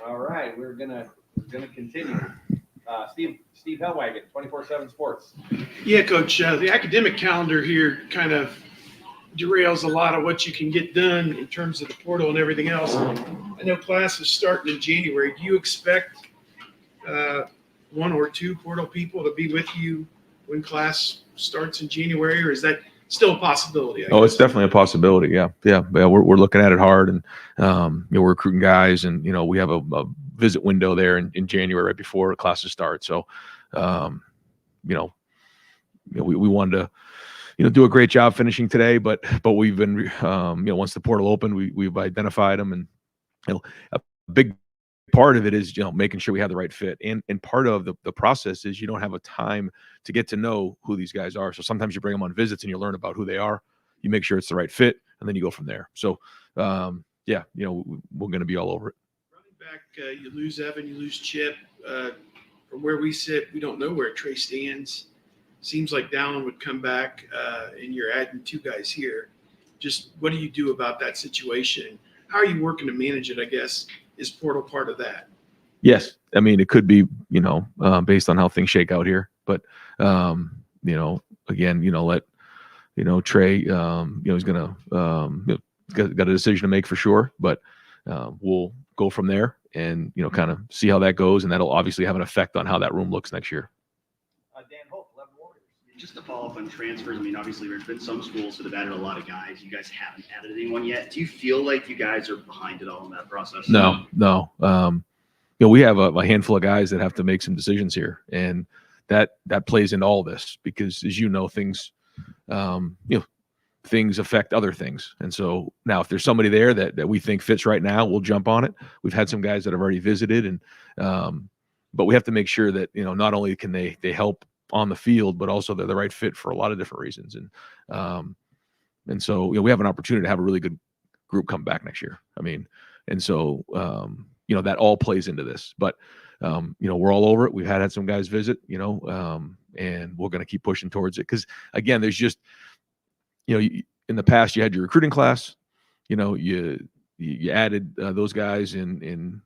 All right, we're gonna continue. Steve Hellwagon, 24/7 Sports. Yeah, Coach. The academic calendar here kind of derails a lot of what you can get done in terms of the portal and everything else. I know class is starting in January. Do you expect one or two portal people to be with you when class starts in January, or is that still a possibility? I Oh, guess? it's definitely a possibility. Yeah. We're looking at it hard, and we're recruiting guys, and we have a visit window there in January right before classes start. So, we wanted to do a great job finishing today, but we've been once the portal opened, we've identified them, and a big part of it is making sure we have the right fit, and part of the process is you don't have a time to get to know who these guys are. So sometimes you bring them on visits and you learn about who they are, you make sure it's the right fit, and then you go from there. So we're going to be all over it. Running back, you lose Evan, you lose Chip. From where we sit, we don't know where Trey stands. Seems like Dallin would come back, and you're adding two guys here. Just what do you do about that situation? How are you working to manage it, I guess? Is portal part of that? Yes. I mean, it could be, based on how things shake out here, but, again, let, Trey, he's going to, got a decision to make for sure, but we'll go from there and, kind of see how that goes. And that'll obviously have an effect on how that room looks next year. Dan Hope, 11 Warriors. Just to follow up on transfers, I mean, obviously there's been some schools that have added a lot of guys. You guys haven't added anyone yet. Do you feel like you guys are behind it all in that process? No. We have a handful of guys that have to make some decisions here, and that plays into all this because, as you know, things, things affect other things. And so now if there's somebody there that we think fits right now, we'll jump on it. We've had some guys that have already visited, and but we have to make sure that, not only can they help on the field, but also they're the right fit for a lot of different reasons. And so, we have an opportunity to have a really good group come back next year. I mean, and so, that all plays into this, but, we're all over it. We've had some guys visit, and we're going to keep pushing towards it. Cause again, there's just, in the past you had your recruiting class, you added those guys in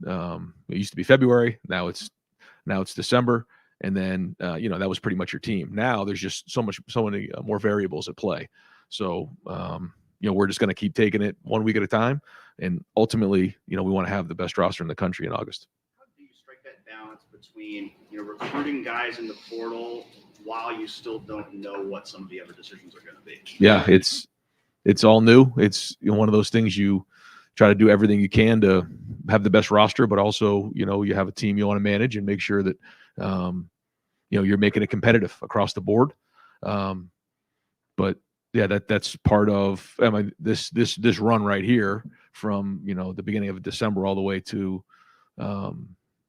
it used to be February. Now it's December. And then, that was pretty much your team. Now there's just so many more variables at play. So, we're just going to keep taking it 1 week at a time. And ultimately, we want to have the best roster in the country in August. How do you strike that balance between, recruiting guys in the portal while you still don't know what some of the other decisions are going to be? Yeah, it's all new. It's one of those things you try to do everything you can to have the best roster, but also, you have a team you want to manage and make sure that, you're making it competitive across the board. But yeah, that's part of this run right here from, the beginning of December all the way to,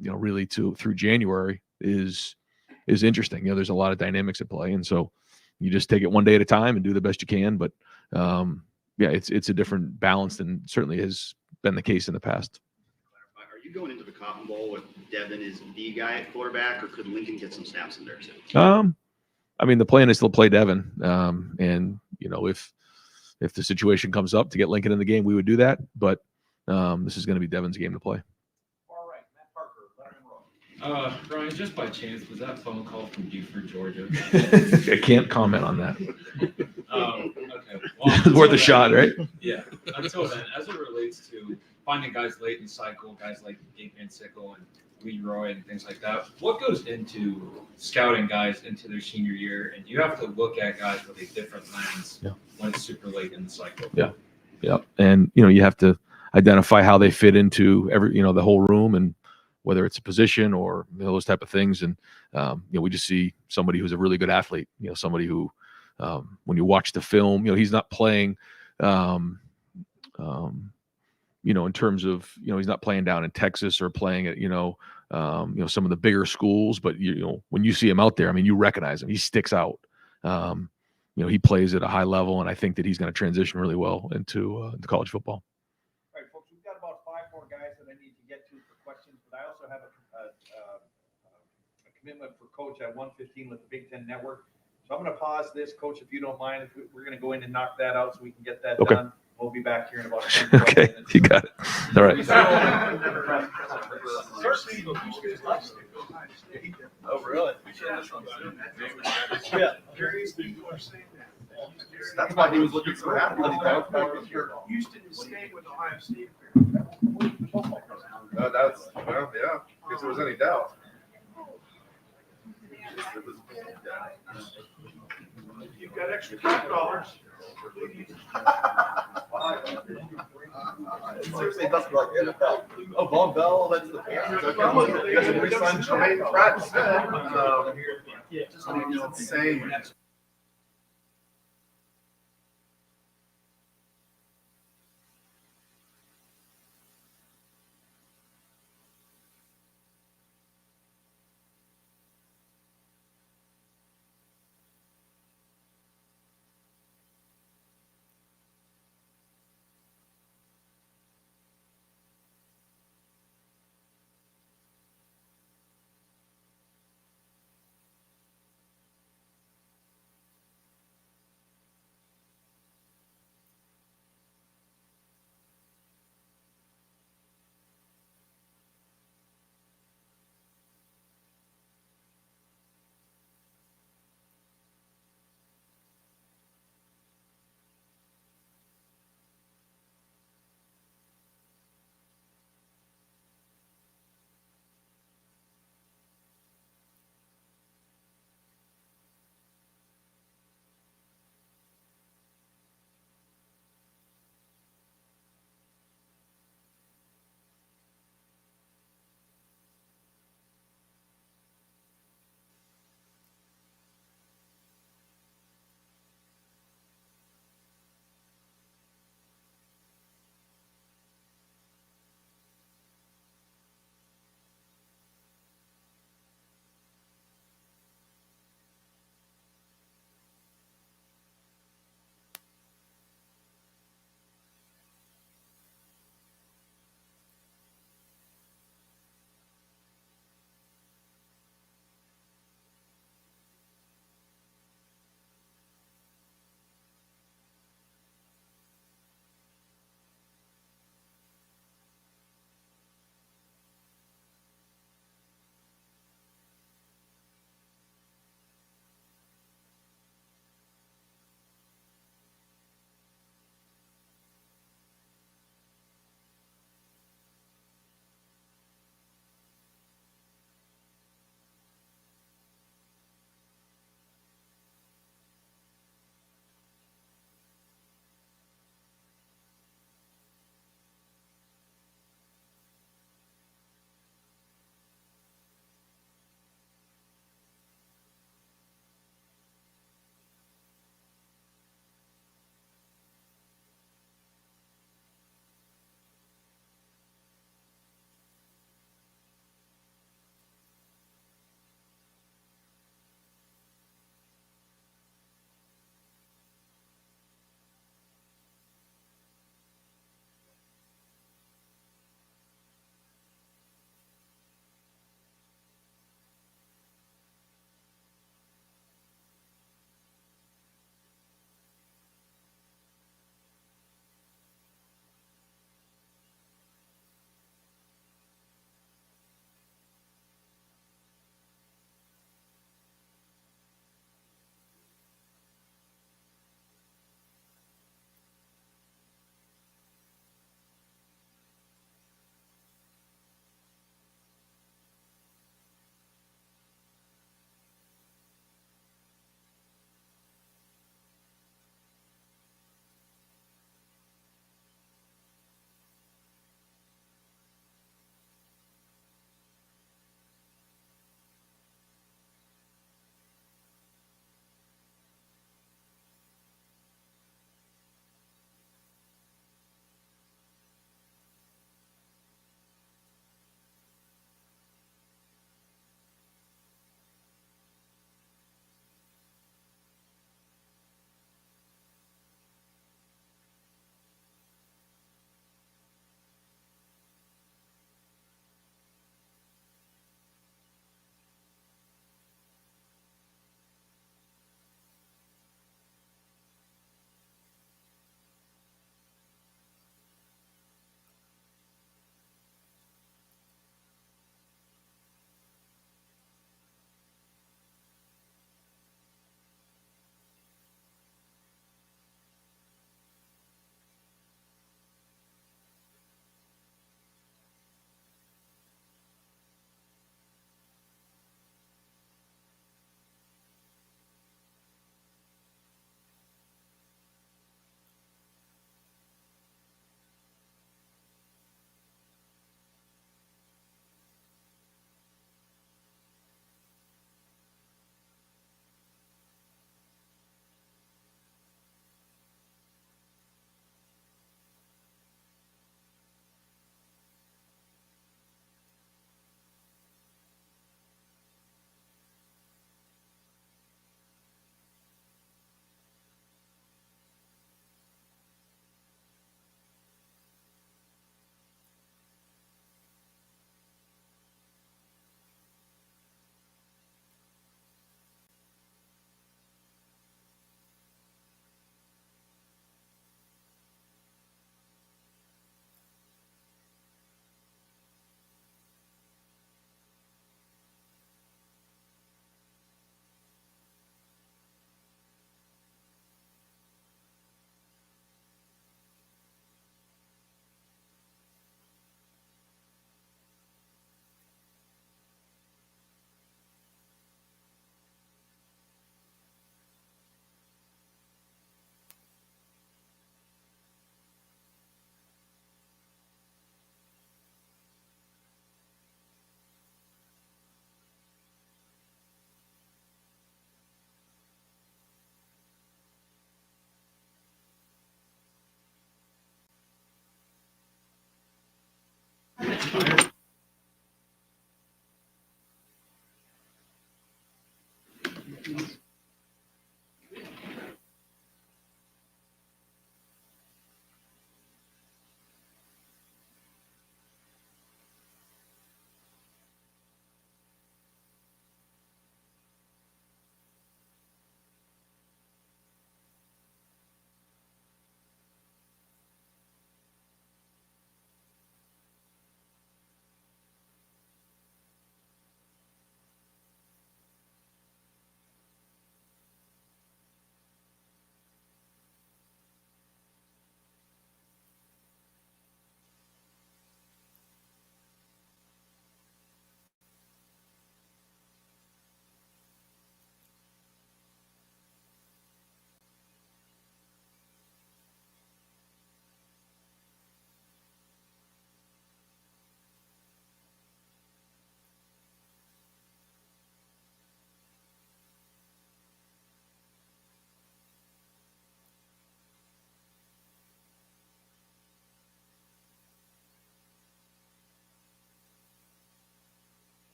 really through January is interesting. There's a lot of dynamics at play. And so you just take it one day at a time and do the best you can. But it's a different balance than certainly has been the case in the past. Are you going into the Cotton Bowl with Devin as the guy at quarterback, or could Lincoln get some snaps in there too? I mean, the plan is still play Devin. And, if the situation comes up to get Lincoln in the game, we would do that. But this is going to be Devin's game to play. All right, Matt Parker, 11 Row. Brian, just by chance, was that phone call from Buford, Georgia? I can't comment on that. Okay. Well, it's worth a shot, right? Yeah. Until then, as it relates to finding guys late in the cycle, guys like Gabe Van Sickle and Leroy and things like that, what goes into scouting guys into their senior year? And do you have to look at guys with a different lens when it's super late in the cycle? Yeah. And, you have to identify how they fit into the whole room, and whether it's a position or those type of things. And, we just see somebody who's a really good athlete, somebody who, when you watch the film, he's not playing, in terms of, he's not playing down in Texas or playing at, some of the bigger schools, but when you see him out there, I mean, you recognize him, he sticks out. He plays at a high level, and I think that he's going to transition really well into college football. All right, folks, we've got about 5 more guys that I need to get to for questions, but I also have a commitment for Coach at 1:15 with the Big Ten Network. So I'm going to pause this, Coach, if you don't mind. If we're going to go in and knock that out so we can get that done. We'll be back here in about. Okay, you got it. All right. Oh, really? Yeah. That's why he was looking so happy when he bounced back this year. Houston is staying with Ohio State. That's, well, yeah, if there was any doubt. You've got extra cap dollars. It seriously doesn't like NFL. Oh, Von Bell, that's the Panthers. Okay, we got to re-sign Jermaine Pratt instead. It's insane.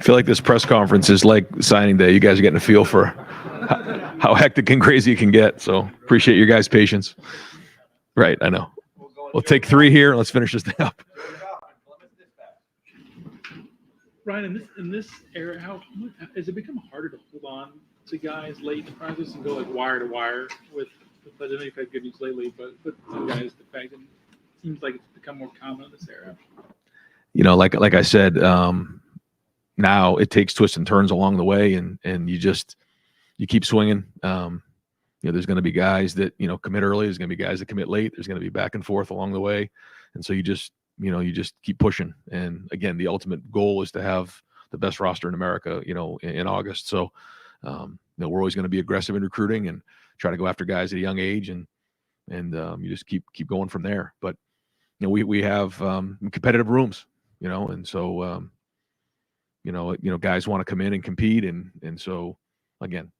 feel like this press conference is like signing day. You guys are getting a feel for how hectic and crazy it can get. So appreciate your guys' patience. Right, I know. We'll take 3 here. Let's finish this thing up. Ryan, in this era, how has it become harder to hold on to guys late in the process and go like wire to wire with? I don't know if you've had good news lately, but some guys, the fact that it seems like it's become more common in this era. You know, like I said, now it takes twists and turns along the way, and you keep swinging. You know, there's going to be guys that, you know, commit early. There's going to be guys that commit late. There's going to be back and forth along the way. And so you just keep pushing. And again, the ultimate goal is to have the best roster in America, you know, in August. So, you know, we're always going to be aggressive in recruiting and try to go after guys at a young age, and you just keep going from there. But, you know, we have competitive rooms, you know, and so, you know, guys want to come in and compete. And so again,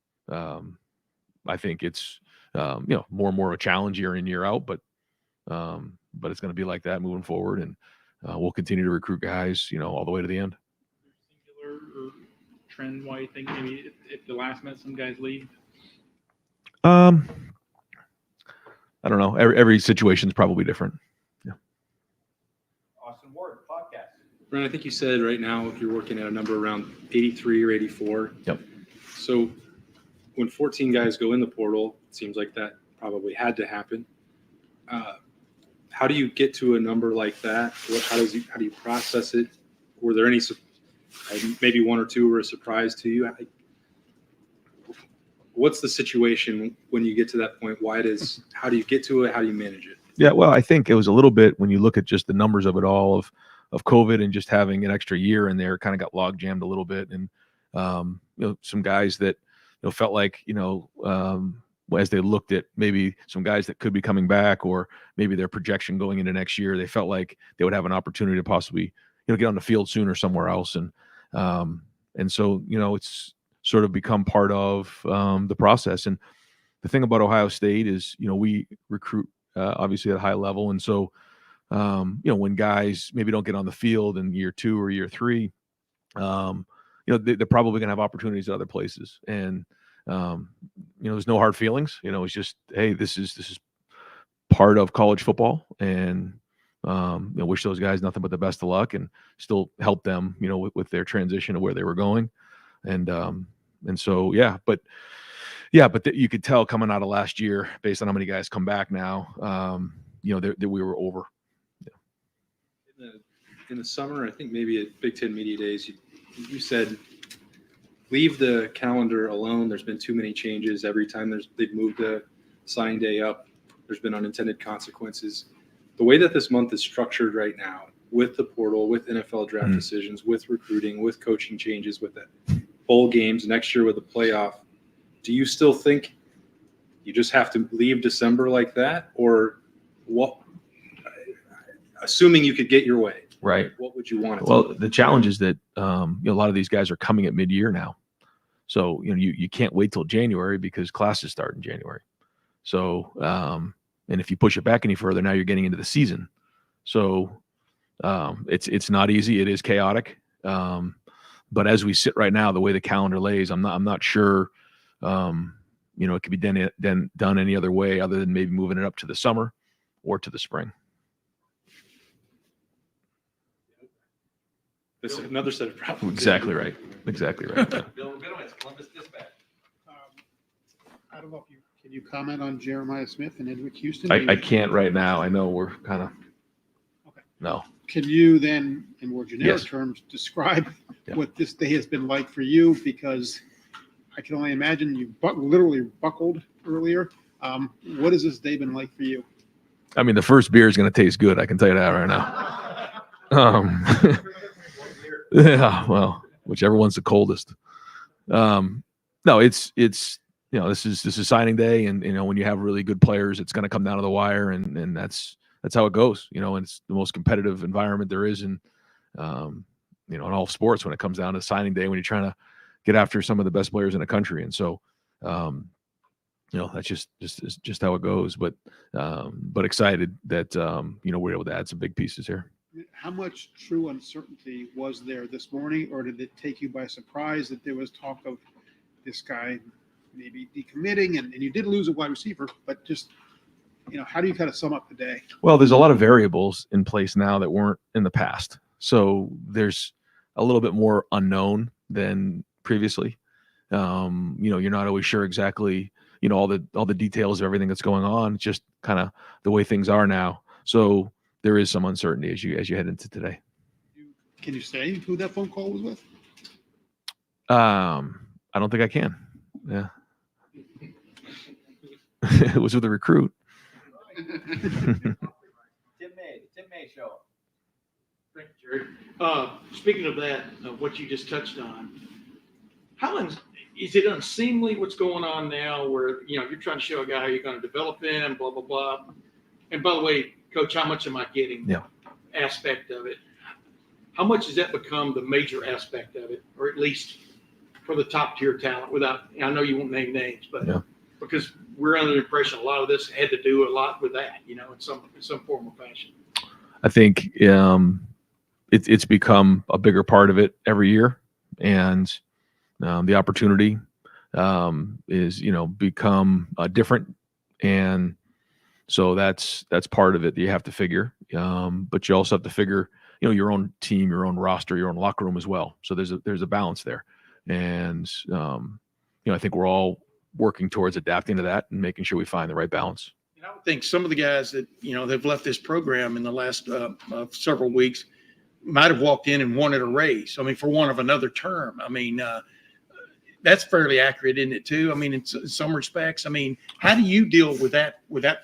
I think it's, you know, more and more of a challenge year in, year out, but it's going to be like that moving forward. And we'll continue to recruit guys, you know, all the way to the end. Singular or trend why you think maybe if the last minute some guys leave? I don't know. Every situation is probably different. Yeah. Austin Ward, podcast. Ryan, I think you said right now you're working at a number around 83 or 84. Yep. So when 14 guys go in the portal, it seems like that probably had to happen. How do you get to a number like that? How do you process it? Were there any, maybe 1 or 2 were a surprise to you? What's the situation when you get to that point? How do you get to it? How do you manage it? Yeah, well, I think it was a little bit when you look at just the numbers of it all of COVID and just having an extra year in there, kind of got log jammed a little bit. And, you know, some guys that, you know, felt like, you know, as they looked at maybe some guys that could be coming back, or maybe their projection going into next year, they felt like they would have an opportunity to possibly, you know, get on the field sooner somewhere else. And so, you know, it's sort of become part of the process. And the thing about Ohio State is, you know, we recruit obviously at a high level. And so, you know, when guys maybe don't get on the field in year 2 or year 3, you know, they're probably going to have opportunities at other places. And, you know, there's no hard feelings. You know, it's just, hey, this is part of college football, and you know, wish those guys nothing but the best of luck, and still help them, you know, with their transition to where they were going. And so, but you could tell coming out of last year, based on how many guys come back now, you know, that we were over. Yeah. In the summer, I think maybe at Big Ten Media Days, you said, leave the calendar alone. There's been too many changes. Every time they've moved the signing day up, there's been unintended consequences. The way that this month is structured right now, with the portal, with NFL draft decisions, with recruiting, with coaching changes, with the bowl games, next year with the playoff, do you still think you just have to leave December like that? Or what, assuming you could get your way, right? What would you want? Well, the challenge is that you know, a lot of these guys are coming at mid-year now. So, you know, you can't wait till January because classes start in January. So, and if you push it back any further, now you're getting into the season. So, it's not easy. It is chaotic. But as we sit right now, the way the calendar lays, I'm not sure, you know, it could be done any other way other than maybe moving it up to the summer or to the spring. This is another set of problems. Exactly right. Exactly right. Bill Goodwin's Columbus Dispatch. I don't know if can you comment on Jeremiah Smith and Edwick Houston? I can't right now. I know we're kind of no. Can you then, in more generic terms, describe what this day has been like for you? Because I can only imagine you literally buckled earlier. What has this day been like for you? I mean, the first beer is going to taste good. I can tell you that right now. Yeah, well, whichever one's the coldest. No, it's you know, this is signing day, and you know, when you have really good players, it's going to come down to the wire, and that's how it goes. You know, and it's the most competitive environment there is in you know, in all sports when it comes down to signing day, when you're trying to get after some of the best players in the country. And so you know, that's just how it goes. But excited that you know, we're able to add some big pieces here. How much true uncertainty was there this morning, or did it take you by surprise that there was talk of this guy maybe decommitting, and you did lose a wide receiver, but just, how do you kind of sum up the day? Well, there's a lot of variables in place now that weren't in the past. So there's a little bit more unknown than previously. You're not always sure exactly, all the details of everything that's going on. It's just kind of the way things are now. So there is some uncertainty as you head into today. Can you say who that phone call was with? I don't think I can. Yeah. It was with a recruit. Tim May show. Thank you, Jared. Speaking of that, what you just touched on, is it unseemly what's going on now where, you're trying to show a guy how you're going to develop him, blah, blah, blah. And by the way, Coach, how much am I getting? Yeah. Aspect of it. How much has that become the major aspect of it, or at least for the top tier talent I know you won't name names, but because we're under the impression a lot of this had to do a lot with that, in some form or fashion. I think it's become a bigger part of it every year, and the opportunity is become different, and so that's part of it that you have to figure. But you also have to figure your own team, your own roster, your own locker room as well. So there's a balance there, and I think we're all working towards adapting to that and making sure we find the right balance. I would think some of the guys that they've left this program in the last several weeks might have walked in and wanted a raise. I mean, for want of another term. I mean, that's fairly accurate, isn't it? Too. I mean, in some respects. I mean, how do you deal with that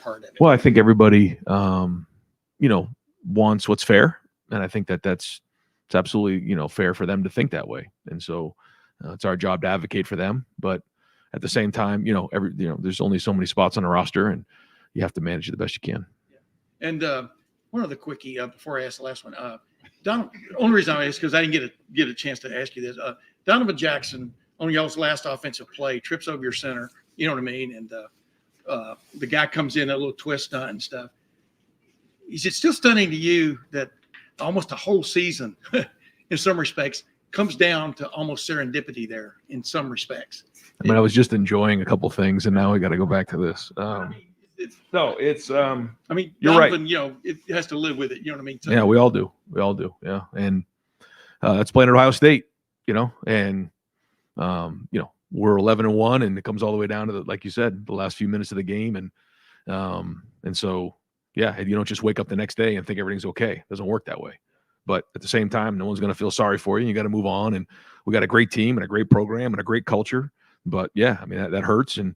part of it? Well, I think everybody, wants what's fair, and I think that's absolutely fair for them to think that way. And so it's our job to advocate for them, but at the same time, there's only so many spots on a roster, and you have to manage it the best you can. And one other quickie before I ask the last one. Donovan, the only reason I ask because I didn't get a chance to ask you this. Donovan Jackson on y'all's last offensive play trips over your center. You know what I mean? And the guy comes in a little twist stunt and stuff. Is it still stunning to you that almost a whole season, in some respects, comes down to almost serendipity there in some respects? I mean, I was just enjoying a couple things, and now we got to go back to this. No, it's. I mean, you're Donovan, right. it has to live with it. You know what I mean? Yeah, we all do. Yeah, and that's playing at Ohio State. And we're 11-1, and it comes all the way down to like you said, the last few minutes of the game, and so yeah, you don't just wake up the next day and think everything's okay. It doesn't work that way. But at the same time, no one's going to feel sorry for you. You got to move on, and we got a great team and a great program and a great culture. But yeah, I mean that hurts, and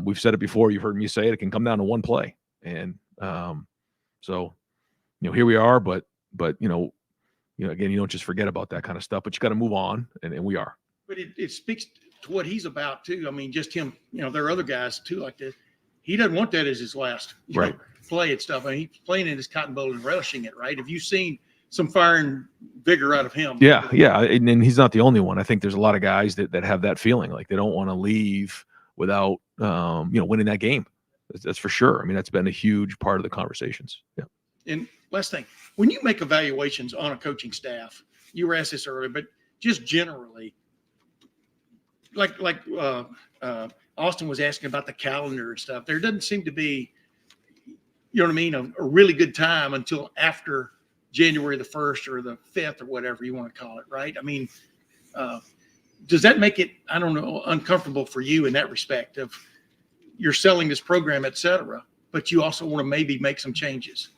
we've said it before. You've heard me say it. It can come down to one play, and so here we are. But again, you don't just forget about that kind of stuff. But you got to move on, and we are. But it speaks to what he's about too. I mean, just him. There are other guys too like this. He doesn't want that as his last play and stuff. I mean, he's playing in his Cotton Bowl and relishing it. Right? Have you seen some fire and vigor out of him? Yeah, and he's not the only one. I think there's a lot of guys that have that feeling, like they don't want to leave without winning that game. That's for sure. I mean, that's been a huge part of the conversations. Yeah. And last thing, when you make evaluations on a coaching staff, you were asked this earlier, but just generally, like Austin was asking about the calendar and stuff, there doesn't seem to be, you know what I mean, a really good time until after January the 1st or the 5th or whatever you want to call it, right? I mean, does that make it, I don't know, uncomfortable for you in that respect of you're selling this program, et cetera, but you also want to maybe make some changes?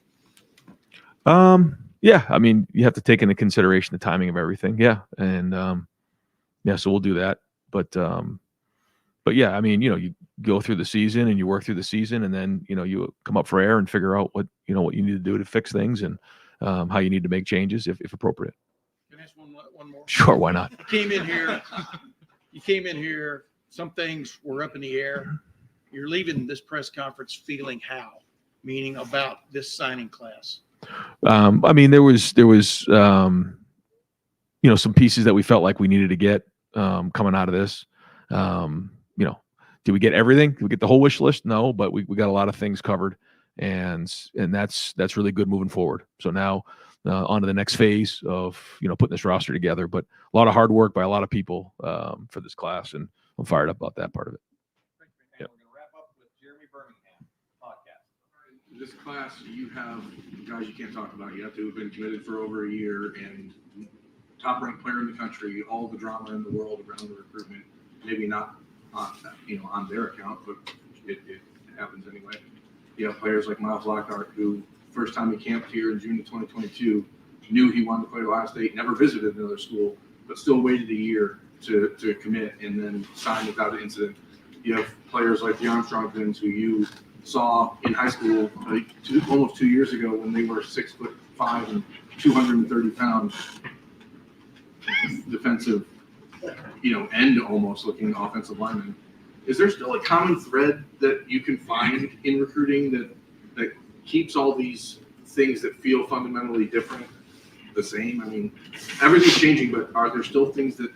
Yeah, I mean, you have to take into consideration the timing of everything. Yeah. And so we'll do that. But yeah, I mean, you go through the season and you work through the season, and then, you come up for air and figure out what you need to do to fix things, and how you need to make changes if appropriate. Can I ask one more? Sure, why not? You came in here, some things were up in the air. You're leaving this press conference feeling how? Meaning about this signing class. I mean, there was some pieces that we felt like we needed to get coming out of this. Did we get everything? Did we get the whole wish list? No, but we got a lot of things covered, and that's really good moving forward. So now onto the next phase of, putting this roster together. But a lot of hard work by a lot of people for this class, and I'm fired up about that part of it. And we're gonna wrap up with Jeremy Birmingham podcast. This class, you have guys you can't talk about yet who have been committed for over a year and top-ranked player in the country, all the drama in the world around the recruitment, maybe not on their account, but it happens anyway. You have players like Miles Lockhart, who first time he camped here in June of 2022, knew he wanted to play at Ohio State, never visited another school, but still waited a year to commit and then signed without an incident. You have players like the Armstrong-Vins, who you saw in high school almost 2 years ago when they were 6'5" and 230 pounds, defensive, end almost looking offensive lineman. Is there still a common thread that you can find in recruiting that keeps all these things that feel fundamentally different the same? I mean, everything's changing, but are there still things that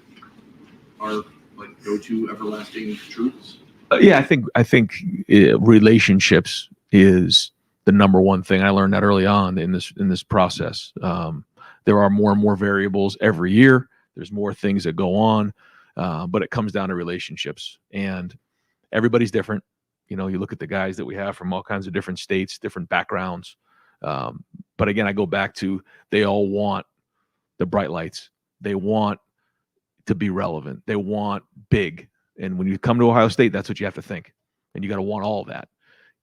are like go-to everlasting truths? Yeah, I think relationships is the number one thing. I learned that early on in this process. There are more and more variables every year. There's more things that go on, but it comes down to relationships, and everybody's different. You look at the guys that we have from all kinds of different states, different backgrounds. But again, I go back to, they all want the bright lights. They want to be relevant. They want big. And when you come to Ohio State, that's what you have to think. And you got to want all of that.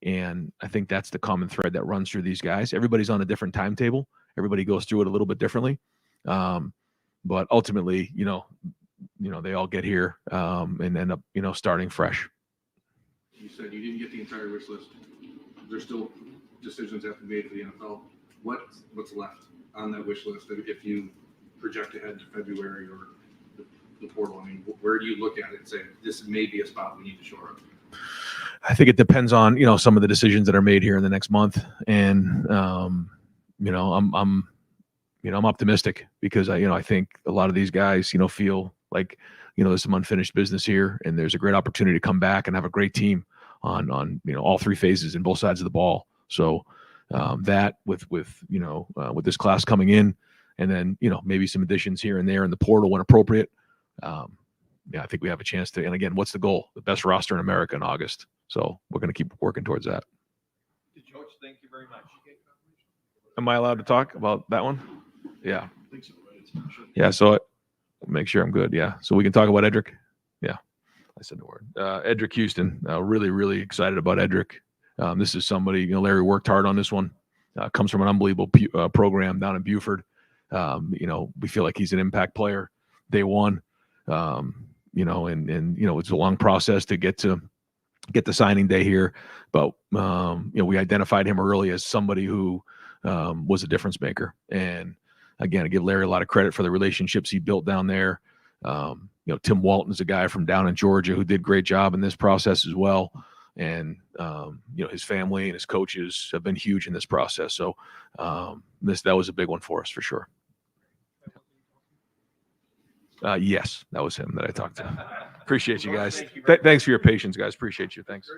And I think that's the common thread that runs through these guys. Everybody's on a different timetable. Everybody goes through it a little bit differently. But ultimately, they all get here and end up, starting fresh. You said you didn't get the entire wish list. There's still decisions that have to be made for the NFL. What's left on that wish list if you project ahead to February or the portal? I mean, where do you look at it and say, this may be a spot we need to shore up? I think it depends on, some of the decisions that are made here in the next month. And, I'm optimistic because I think a lot of these guys, feel like, there's some unfinished business here, and there's a great opportunity to come back and have a great team on all three phases and both sides of the ball. So that with this class coming in, and then, maybe some additions here and there in the portal when appropriate. I think we have a chance to, and again, what's the goal? The best roster in America in August. So we're going to keep working towards that. Coach, thank you very much. Am I allowed to talk about that one? Yeah. Yeah. So make sure I'm good. Yeah. So we can talk about Edric. Yeah. I said the word. Edric Houston. Really, really excited about Edric. This is somebody, Larry worked hard on this one. Comes from an unbelievable program down in Buford. We feel like he's an impact player day one. And it's a long process to get the signing day here, but we identified him early as somebody who was a difference maker. And again, I give Larry a lot of credit for the relationships he built down there. Tim Walton is a guy from down in Georgia who did a great job in this process as well. And his family and his coaches have been huge in this process. So that was a big one for us for sure. Yes, that was him that I talked to. Appreciate you guys. Thanks for your patience, guys. Appreciate you. Thanks.